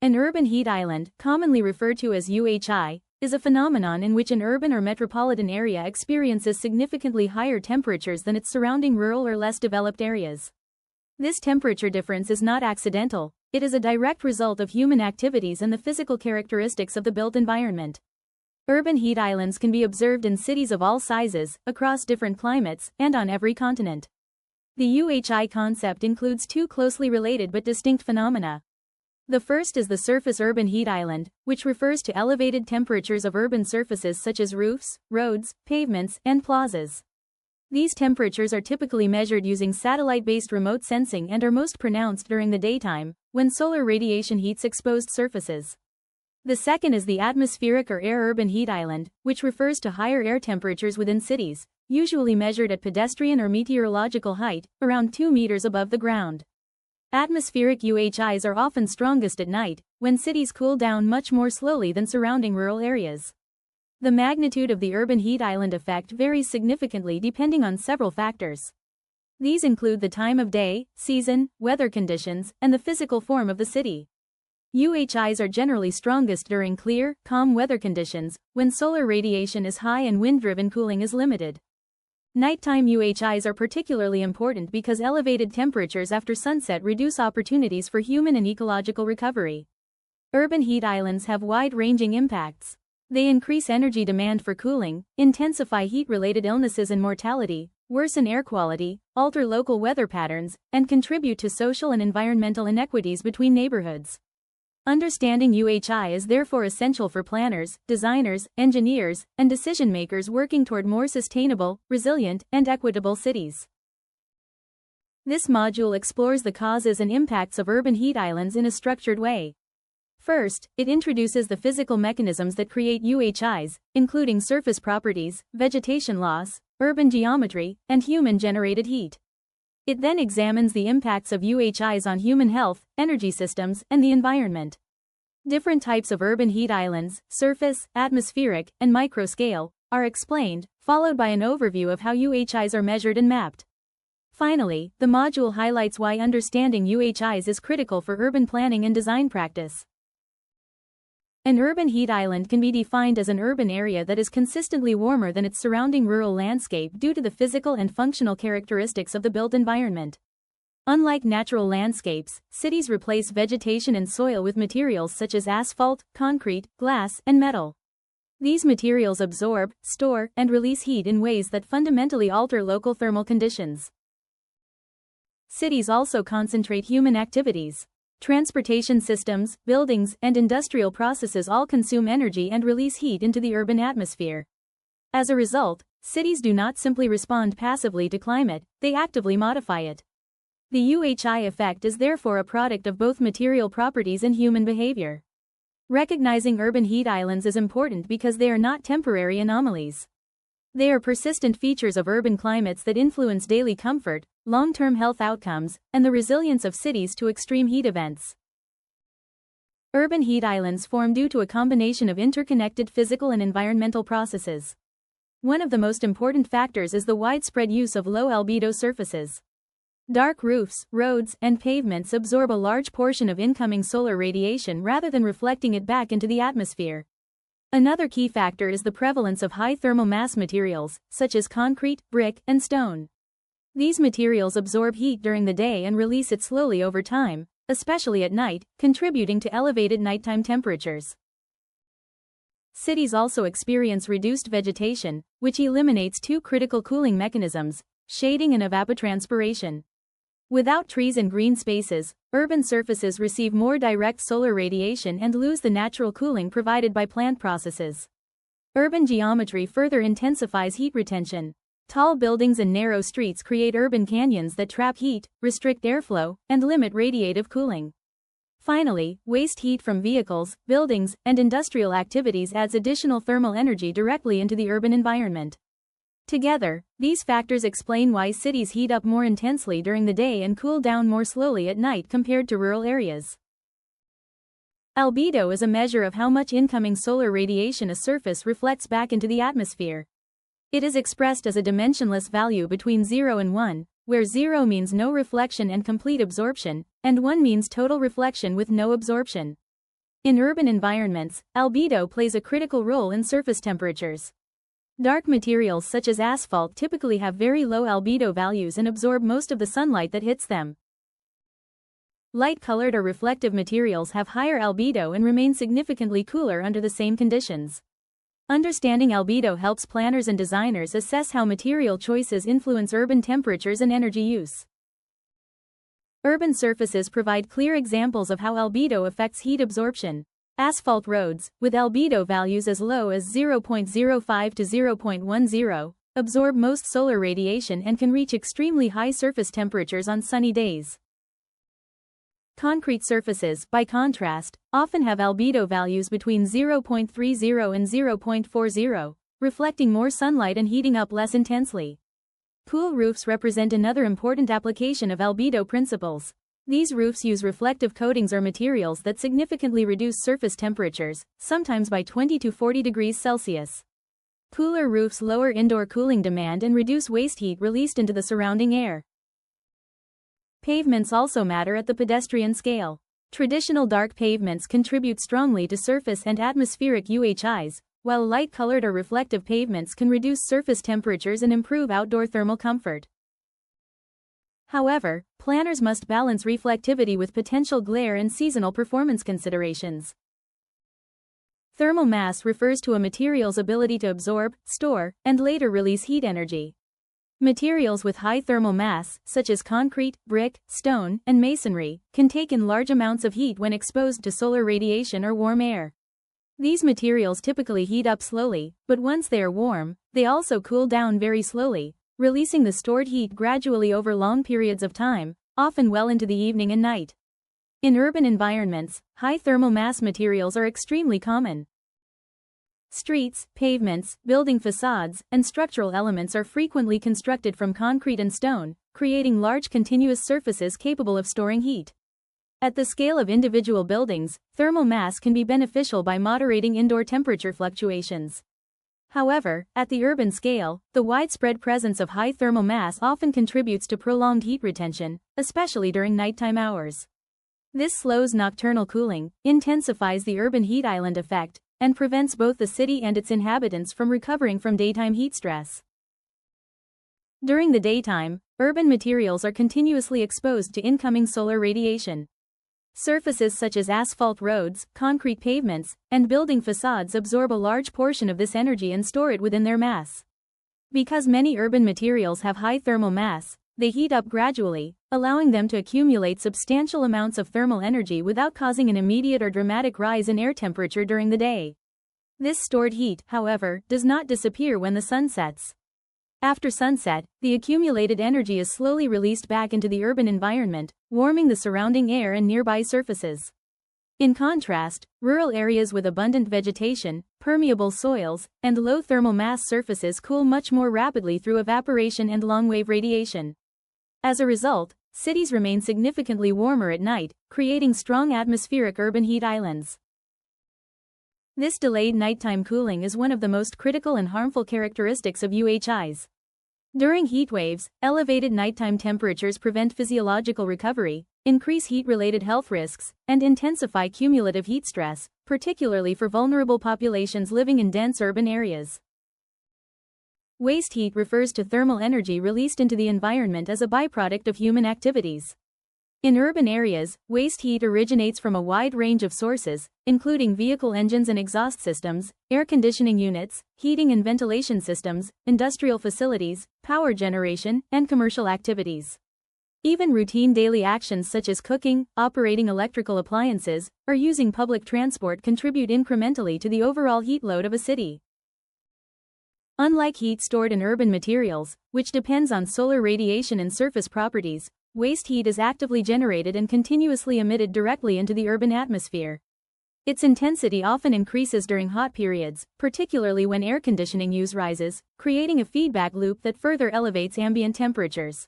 An urban heat island, commonly referred to as UHI, is a phenomenon in which an urban or metropolitan area experiences significantly higher temperatures than its surrounding rural or less developed areas. This temperature difference is not accidental, it is a direct result of human activities and the physical characteristics of the built environment. Urban heat islands can be observed in cities of all sizes, across different climates, and on every continent. The UHI concept includes two closely related but distinct phenomena. The first is the surface urban heat island, which refers to elevated temperatures of urban surfaces such as roofs, roads, pavements, and plazas. These temperatures are typically measured using satellite-based remote sensing and are most pronounced during the daytime, when solar radiation heats exposed surfaces. The second is the atmospheric or air urban heat island, which refers to higher air temperatures within cities, usually measured at pedestrian or meteorological height, around 2 meters above the ground. Atmospheric UHIs are often strongest at night, when cities cool down much more slowly than surrounding rural areas. The magnitude of the urban heat island effect varies significantly depending on several factors. These include the time of day, season, weather conditions, and the physical form of the city. UHIs are generally strongest during clear, calm weather conditions, when solar radiation is high and wind-driven cooling is limited. Nighttime UHIs are particularly important because elevated temperatures after sunset reduce opportunities for human and ecological recovery. Urban heat islands have wide-ranging impacts. They increase energy demand for cooling, intensify heat-related illnesses and mortality, worsen air quality, alter local weather patterns, and contribute to social and environmental inequities between neighborhoods. Understanding UHI is therefore essential for planners, designers, engineers, and decision-makers working toward more sustainable, resilient, and equitable cities. This module explores the causes and impacts of urban heat islands in a structured way. First, it introduces the physical mechanisms that create UHIs, including surface properties, vegetation loss, urban geometry, and human-generated heat. It then examines the impacts of UHIs on human health, energy systems, and the environment. Different types of urban heat islands, surface, atmospheric, and microscale, are explained, followed by an overview of how UHIs are measured and mapped. Finally, the module highlights why understanding UHIs is critical for urban planning and design practice. An urban heat island can be defined as an urban area that is consistently warmer than its surrounding rural landscape due to the physical and functional characteristics of the built environment. Unlike natural landscapes, cities replace vegetation and soil with materials such as asphalt, concrete, glass, and metal. These materials absorb, store, and release heat in ways that fundamentally alter local thermal conditions. Cities also concentrate human activities. Transportation systems, buildings, and industrial processes all consume energy and release heat into the urban atmosphere. As a result, cities do not simply respond passively to climate, they actively modify it. The UHI effect is therefore a product of both material properties and human behavior. Recognizing urban heat islands is important because they are not temporary anomalies. They are persistent features of urban climates that influence daily comfort, long-term health outcomes, and the resilience of cities to extreme heat events. Urban heat islands form due to a combination of interconnected physical and environmental processes. One of the most important factors is the widespread use of low albedo surfaces. Dark roofs, roads, and pavements absorb a large portion of incoming solar radiation rather than reflecting it back into the atmosphere. Another key factor is the prevalence of high thermal mass materials, such as concrete, brick, and stone. These materials absorb heat during the day and release it slowly over time, especially at night, contributing to elevated nighttime temperatures. Cities also experience reduced vegetation, which eliminates two critical cooling mechanisms, shading and evapotranspiration. Without trees and green spaces, urban surfaces receive more direct solar radiation and lose the natural cooling provided by plant processes. Urban geometry further intensifies heat retention. Tall buildings and narrow streets create urban canyons that trap heat, restrict airflow, and limit radiative cooling. Finally, waste heat from vehicles, buildings, and industrial activities adds additional thermal energy directly into the urban environment. Together, these factors explain why cities heat up more intensely during the day and cool down more slowly at night compared to rural areas. Albedo is a measure of how much incoming solar radiation a surface reflects back into the atmosphere. It is expressed as a dimensionless value between 0 and 1, where 0 means no reflection and complete absorption, and 1 means total reflection with no absorption. In urban environments, albedo plays a critical role in surface temperatures. Dark materials such as asphalt typically have very low albedo values and absorb most of the sunlight that hits them. Light-colored or reflective materials have higher albedo and remain significantly cooler under the same conditions. Understanding albedo helps planners and designers assess how material choices influence urban temperatures and energy use. Urban surfaces provide clear examples of how albedo affects heat absorption. Asphalt roads, with albedo values as low as 0.05 to 0.10, absorb most solar radiation and can reach extremely high surface temperatures on sunny days. Concrete surfaces, by contrast, often have albedo values between 0.30 and 0.40, reflecting more sunlight and heating up less intensely. Pool roofs represent another important application of albedo principles. These roofs use reflective coatings or materials that significantly reduce surface temperatures, sometimes by 20 to 40 degrees Celsius. Cooler roofs lower indoor cooling demand and reduce waste heat released into the surrounding air. Pavements also matter at the pedestrian scale. Traditional dark pavements contribute strongly to surface and atmospheric UHIs, while light-colored or reflective pavements can reduce surface temperatures and improve outdoor thermal comfort. However, planners must balance reflectivity with potential glare and seasonal performance considerations. Thermal mass refers to a material's ability to absorb, store, and later release heat energy. Materials with high thermal mass, such as concrete, brick, stone, and masonry, can take in large amounts of heat when exposed to solar radiation or warm air. These materials typically heat up slowly, but once they are warm, they also cool down very slowly, releasing the stored heat gradually over long periods of time, often well into the evening and night. In urban environments, high thermal mass materials are extremely common. Streets, pavements, building facades, and structural elements are frequently constructed from concrete and stone, creating large continuous surfaces capable of storing heat. At the scale of individual buildings, thermal mass can be beneficial by moderating indoor temperature fluctuations. However, at the urban scale, the widespread presence of high thermal mass often contributes to prolonged heat retention, especially during nighttime hours. This slows nocturnal cooling, intensifies the urban heat island effect, and prevents both the city and its inhabitants from recovering from daytime heat stress. During the daytime, urban materials are continuously exposed to incoming solar radiation. Surfaces such as asphalt roads, concrete pavements, and building facades absorb a large portion of this energy and store it within their mass. Because many urban materials have high thermal mass, they heat up gradually, allowing them to accumulate substantial amounts of thermal energy without causing an immediate or dramatic rise in air temperature during the day. This stored heat, however, does not disappear when the sun sets. After sunset, the accumulated energy is slowly released back into the urban environment, warming the surrounding air and nearby surfaces. In contrast, rural areas with abundant vegetation, permeable soils, and low thermal mass surfaces cool much more rapidly through evaporation and long-wave radiation. As a result, cities remain significantly warmer at night, creating strong atmospheric urban heat islands. This delayed nighttime cooling is one of the most critical and harmful characteristics of UHIs. During heat waves, elevated nighttime temperatures prevent physiological recovery, increase heat-related health risks, and intensify cumulative heat stress, particularly for vulnerable populations living in dense urban areas. Waste heat refers to thermal energy released into the environment as a byproduct of human activities. In urban areas, waste heat originates from a wide range of sources, including vehicle engines and exhaust systems, air conditioning units, heating and ventilation systems, industrial facilities, power generation, and commercial activities. Even routine daily actions such as cooking, operating electrical appliances, or using public transport contribute incrementally to the overall heat load of a city. Unlike heat stored in urban materials, which depends on solar radiation and surface properties, waste heat is actively generated and continuously emitted directly into the urban atmosphere. Its intensity often increases during hot periods, particularly when air conditioning use rises, creating a feedback loop that further elevates ambient temperatures.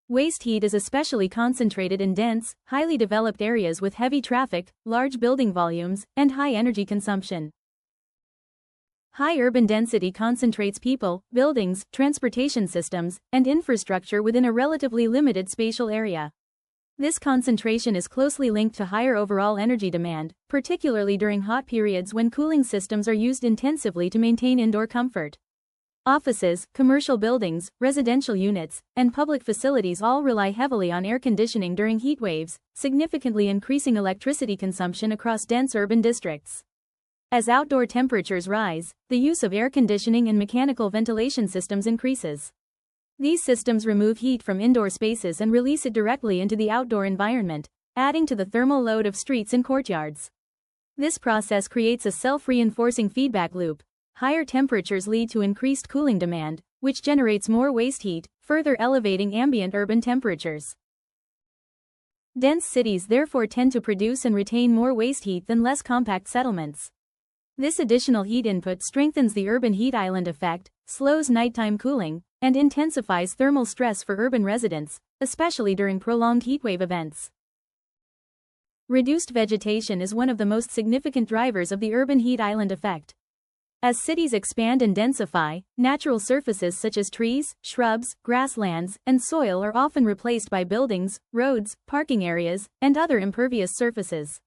Waste heat is especially concentrated in dense, highly developed areas with heavy traffic, large building volumes, and high energy consumption. High urban density concentrates people, buildings, transportation systems, and infrastructure within a relatively limited spatial area. This concentration is closely linked to higher overall energy demand, particularly during hot periods when cooling systems are used intensively to maintain indoor comfort. Offices, commercial buildings, residential units, and public facilities all rely heavily on air conditioning during heat waves, significantly increasing electricity consumption across dense urban districts. As outdoor temperatures rise, the use of air conditioning and mechanical ventilation systems increases. These systems remove heat from indoor spaces and release it directly into the outdoor environment, adding to the thermal load of streets and courtyards. This process creates a self-reinforcing feedback loop. Higher temperatures lead to increased cooling demand, which generates more waste heat, further elevating ambient urban temperatures. Dense cities therefore tend to produce and retain more waste heat than less compact settlements. This additional heat input strengthens the urban heat island effect, slows nighttime cooling, and intensifies thermal stress for urban residents, especially during prolonged heatwave events. Reduced vegetation is one of the most significant drivers of the urban heat island effect. As cities expand and densify, natural surfaces such as trees, shrubs, grasslands, and soil are often replaced by buildings, roads, parking areas, and other impervious surfaces.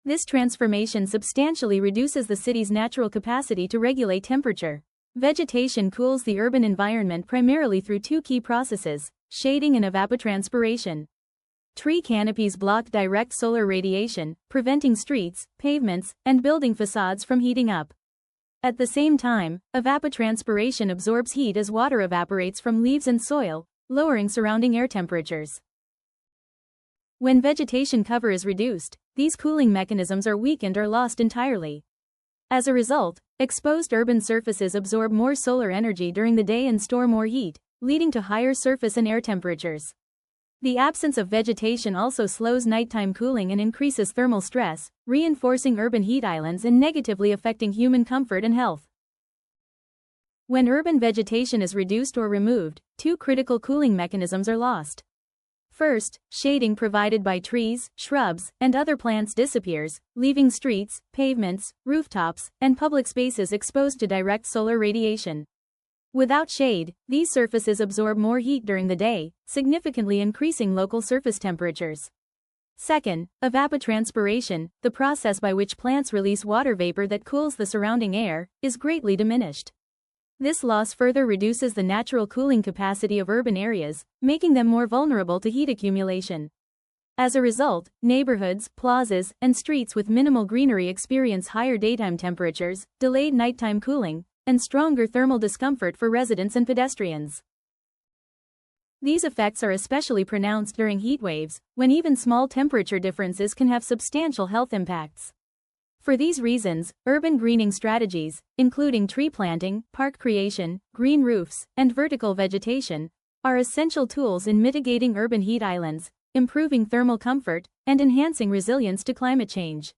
This transformation substantially reduces the city's natural capacity to regulate temperature. Vegetation cools the urban environment primarily through two key processes: shading and evapotranspiration. Tree canopies block direct solar radiation, preventing streets, pavements, and building facades from heating up. At the same time, evapotranspiration absorbs heat as water evaporates from leaves and soil, lowering surrounding air temperatures. When vegetation cover is reduced, these cooling mechanisms are weakened or lost entirely. As a result, exposed urban surfaces absorb more solar energy during the day and store more heat, leading to higher surface and air temperatures. The absence of vegetation also slows nighttime cooling and increases thermal stress, reinforcing urban heat islands and negatively affecting human comfort and health. When urban vegetation is reduced or removed, two critical cooling mechanisms are lost. First, shading provided by trees, shrubs, and other plants disappears, leaving streets, pavements, rooftops, and public spaces exposed to direct solar radiation. Without shade, these surfaces absorb more heat during the day, significantly increasing local surface temperatures. Second, evapotranspiration, the process by which plants release water vapor that cools the surrounding air, is greatly diminished. This loss further reduces the natural cooling capacity of urban areas, making them more vulnerable to heat accumulation. As a result, neighborhoods, plazas, and streets with minimal greenery experience higher daytime temperatures, delayed nighttime cooling, and stronger thermal discomfort for residents and pedestrians. These effects are especially pronounced during heat waves, when even small temperature differences can have substantial health impacts. For these reasons, urban greening strategies, including tree planting, park creation, green roofs, and vertical vegetation, are essential tools in mitigating urban heat islands, improving thermal comfort, and enhancing resilience to climate change.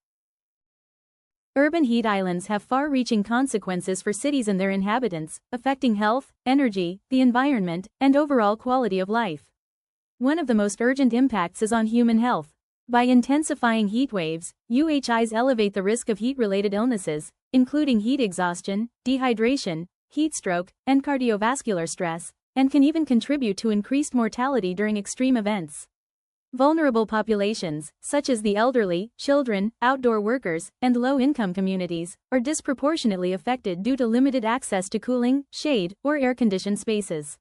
Urban heat islands have far-reaching consequences for cities and their inhabitants, affecting health, energy, the environment, and overall quality of life. One of the most urgent impacts is on human health. By intensifying heat waves, UHIs elevate the risk of heat-related illnesses, including heat exhaustion, dehydration, heat stroke, and cardiovascular stress, and can even contribute to increased mortality during extreme events. Vulnerable populations, such as the elderly, children, outdoor workers, and low-income communities, are disproportionately affected due to limited access to cooling, shade, or air-conditioned spaces.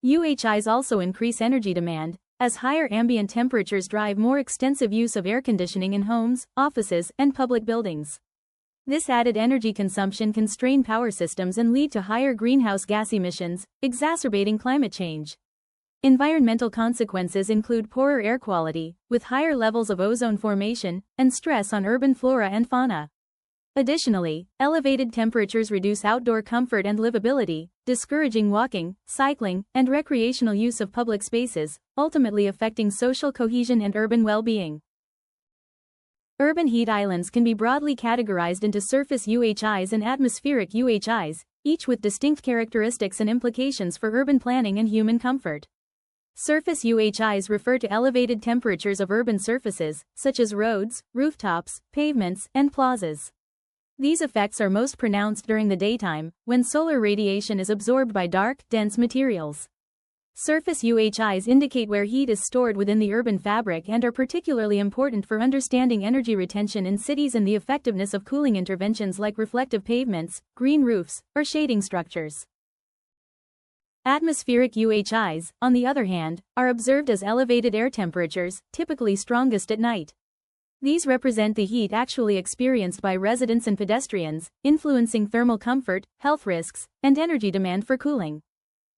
UHIs also increase energy demand, as higher ambient temperatures drive more extensive use of air conditioning in homes, offices, and public buildings. This added energy consumption can strain power systems and lead to higher greenhouse gas emissions, exacerbating climate change. Environmental consequences include poorer air quality, with higher levels of ozone formation, and stress on urban flora and fauna. Additionally, elevated temperatures reduce outdoor comfort and livability, discouraging walking, cycling, and recreational use of public spaces, ultimately affecting social cohesion and urban well-being. Urban heat islands can be broadly categorized into surface UHIs and atmospheric UHIs, each with distinct characteristics and implications for urban planning and human comfort. Surface UHIs refer to elevated temperatures of urban surfaces, such as roads, rooftops, pavements, and plazas. These effects are most pronounced during the daytime, when solar radiation is absorbed by dark, dense materials. Surface UHIs indicate where heat is stored within the urban fabric and are particularly important for understanding energy retention in cities and the effectiveness of cooling interventions like reflective pavements, green roofs, or shading structures. Atmospheric UHIs, on the other hand, are observed as elevated air temperatures, typically strongest at night. These represent the heat actually experienced by residents and pedestrians, influencing thermal comfort, health risks, and energy demand for cooling.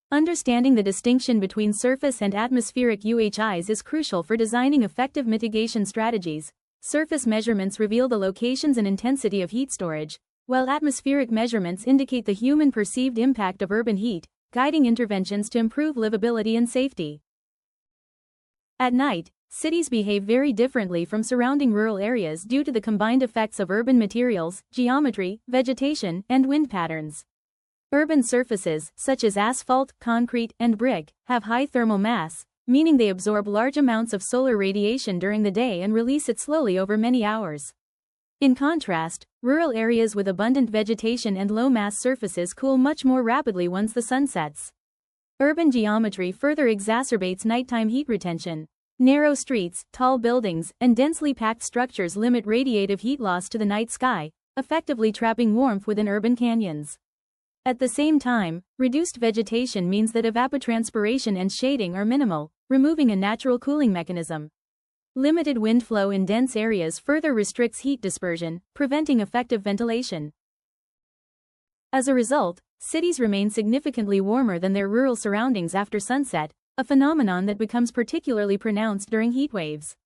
Understanding the distinction between surface and atmospheric UHIs is crucial for designing effective mitigation strategies. Surface measurements reveal the locations and intensity of heat storage, while atmospheric measurements indicate the human perceived impact of urban heat, guiding interventions to improve livability and safety. At night, cities behave very differently from surrounding rural areas due to the combined effects of urban materials, geometry, vegetation, and wind patterns. Urban surfaces, such as asphalt, concrete, and brick, have high thermal mass, meaning they absorb large amounts of solar radiation during the day and release it slowly over many hours. In contrast, rural areas with abundant vegetation and low-mass surfaces cool much more rapidly once the sun sets. Urban geometry further exacerbates nighttime heat retention. Narrow streets, tall buildings, and densely packed structures limit radiative heat loss to the night sky, effectively trapping warmth within urban canyons. At the same time, reduced vegetation means that evapotranspiration and shading are minimal, removing a natural cooling mechanism. Limited wind flow in dense areas further restricts heat dispersion, preventing effective ventilation. As a result, cities remain significantly warmer than their rural surroundings after sunset, a phenomenon that becomes particularly pronounced during heat waves.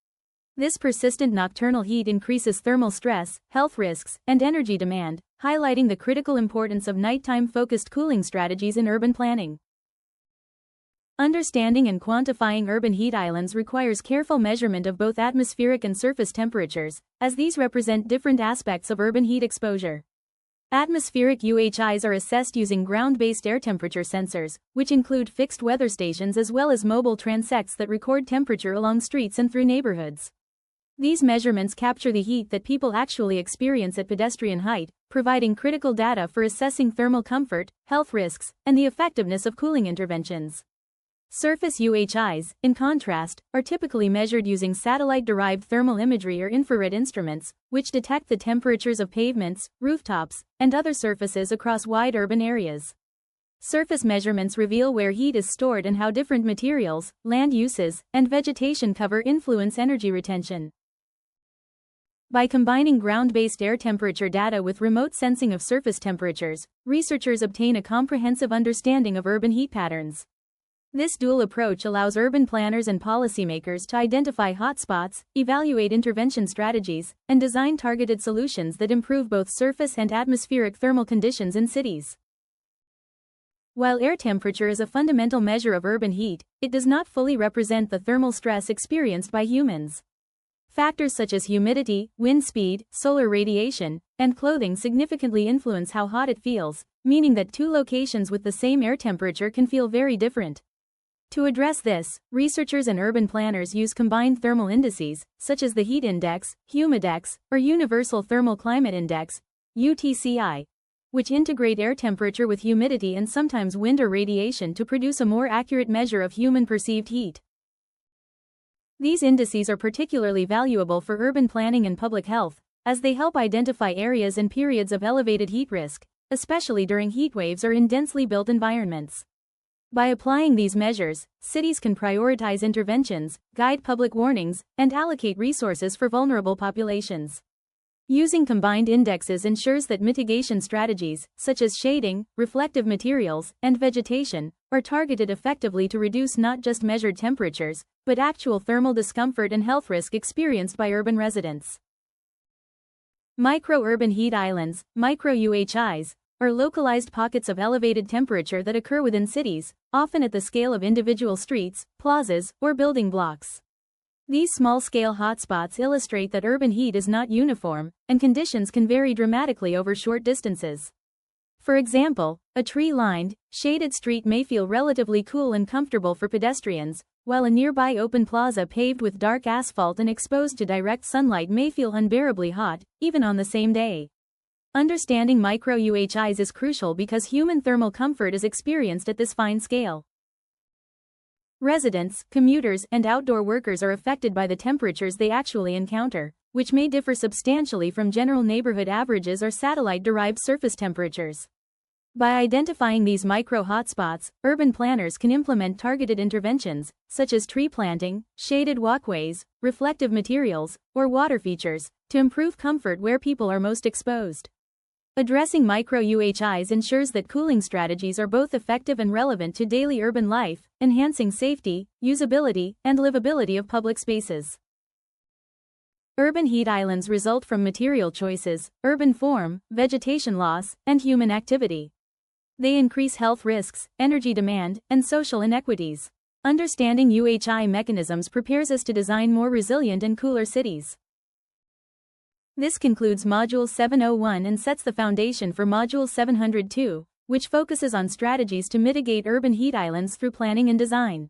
This persistent nocturnal heat increases thermal stress, health risks, and energy demand, highlighting the critical importance of nighttime-focused cooling strategies in urban planning. Understanding and quantifying urban heat islands requires careful measurement of both atmospheric and surface temperatures, as these represent different aspects of urban heat exposure. Atmospheric UHIs are assessed using ground-based air temperature sensors, which include fixed weather stations as well as mobile transects that record temperature along streets and through neighborhoods. These measurements capture the heat that people actually experience at pedestrian height, providing critical data for assessing thermal comfort, health risks, and the effectiveness of cooling interventions. Surface UHIs, in contrast, are typically measured using satellite-derived thermal imagery or infrared instruments, which detect the temperatures of pavements, rooftops, and other surfaces across wide urban areas. Surface measurements reveal where heat is stored and how different materials, land uses, and vegetation cover influence energy retention. By combining ground-based air temperature data with remote sensing of surface temperatures, researchers obtain a comprehensive understanding of urban heat patterns. This dual approach allows urban planners and policymakers to identify hotspots, evaluate intervention strategies, and design targeted solutions that improve both surface and atmospheric thermal conditions in cities. While air temperature is a fundamental measure of urban heat, it does not fully represent the thermal stress experienced by humans. Factors such as humidity, wind speed, solar radiation, and clothing significantly influence how hot it feels, meaning that two locations with the same air temperature can feel very different. To address this, researchers and urban planners use combined thermal indices, such as the heat index, humidex, or universal thermal climate index, UTCI, which integrate air temperature with humidity and sometimes wind or radiation to produce a more accurate measure of human perceived heat. These indices are particularly valuable for urban planning and public health, as they help identify areas and periods of elevated heat risk, especially during heat waves or in densely built environments. By applying these measures, cities can prioritize interventions, guide public warnings, and allocate resources for vulnerable populations. Using combined indexes ensures that mitigation strategies, such as shading, reflective materials, and vegetation, are targeted effectively to reduce not just measured temperatures, but actual thermal discomfort and health risk experienced by urban residents. Micro-urban heat islands, micro-UHIs, are localized pockets of elevated temperature that occur within cities, often at the scale of individual streets, plazas, or building blocks. These small-scale hotspots illustrate that urban heat is not uniform, and conditions can vary dramatically over short distances. For example, a tree-lined, shaded street may feel relatively cool and comfortable for pedestrians, while a nearby open plaza paved with dark asphalt and exposed to direct sunlight may feel unbearably hot, even on the same day. Understanding micro-UHIs is crucial because human thermal comfort is experienced at this fine scale. Residents, commuters, and outdoor workers are affected by the temperatures they actually encounter, which may differ substantially from general neighborhood averages or satellite-derived surface temperatures. By identifying these micro-hotspots, urban planners can implement targeted interventions, such as tree planting, shaded walkways, reflective materials, or water features, to improve comfort where people are most exposed. Addressing micro-UHIs ensures that cooling strategies are both effective and relevant to daily urban life, enhancing safety, usability, and livability of public spaces. Urban heat islands result from material choices, urban form, vegetation loss, and human activity. They increase health risks, energy demand, and social inequities. Understanding UHI mechanisms prepares us to design more resilient and cooler cities. This concludes Module 701 and sets the foundation for Module 702, which focuses on strategies to mitigate urban heat islands through planning and design.